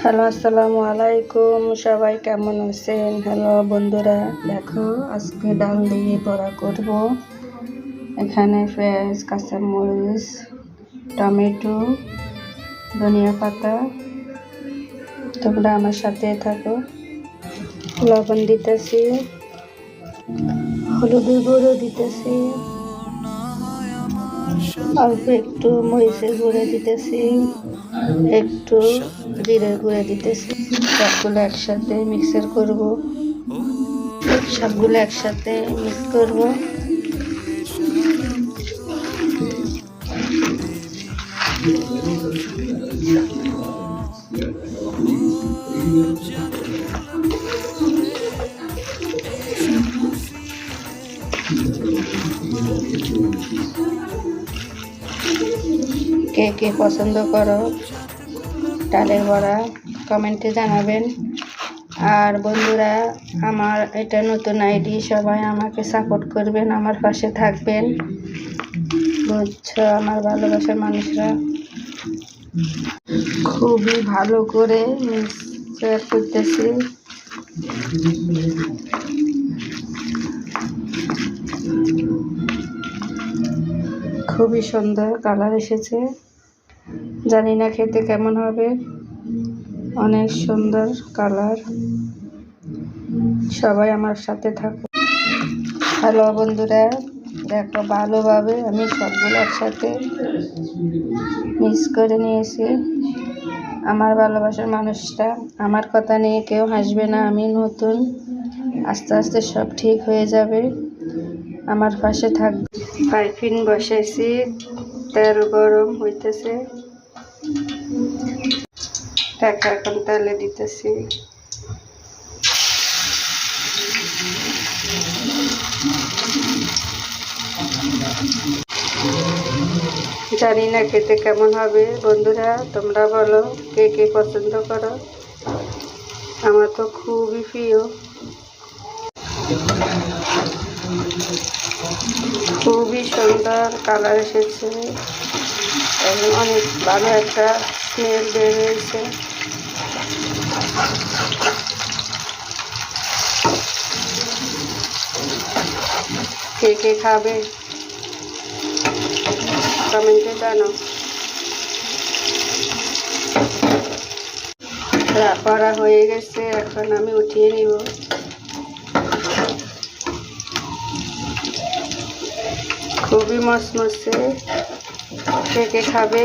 Hello, আসসালামু আলাইকুম। সবাই কেমন আছেন? হ্যালো বন্ধুরা, দেখো আজকে ডাল দিয়ে বড়া করব। এখানে পেঁয়াজ, কাঁচামরিচ, টমেটো, ধনিয়া পাতা। তোমরা আমার সাথে থাকো। লবণ দিতেছি, হলুদের গুঁড়ো দিতেছি, অল্প একটু মরিচের গুঁড়ো দিতেছি, একটু জিরের গুঁড়ো দিতেছি। সবগুলো একসাথে মিক্সার করব। সবগুলো একসাথে মিক্স করব। কে কে পছন্দ করো ডালের বড়া কমেন্টে জানাবেন। আর বন্ধুরা, আমার এটা নতুন আইডি, সবাই আমাকে সাপোর্ট করবেন, আমার পাশে থাকবেন, বুঝছো আমার ভালোবাসার মানুষরা। খুবই ভালো করে মিক্সচার করতেছি। খুবই সুন্দর কালার এসেছে, জানি না খেতে কেমন হবে। অনেক সুন্দর কালার, সবাই আমার সাথে থাকো। হ্যালো বন্ধুরা, দেখো ভালোভাবে আমি সবগুলো একসাথে মিক্স করে নিয়েছি। আমার ভালোবাসার মানুষটা, আমার কথা নিয়ে কেউ হাসবে না, আমি নতুন, আস্তে আস্তে সব ঠিক হয়ে যাবে, আমার পাশে থাকবে। ফ্রাইপ্যান বসাইছি, তেল গরম হইতেছে, এখন তেলে দিতেছি। জানি না খেতে কেমন হবে। বন্ধুরা, তোমরা বলো কে কে পছন্দ করো। আমার তো খুবই প্রিয়, খুবই সুন্দর কালার এসেছে, অনেক ভালো একটা স্মেল বের হয়েছে। কে কে খাবে কমেন্টে জানো। করা হয়ে গেছে, এখন আমি উঠিয়ে নিব। খুবই মচমচে, কে কে খাবে।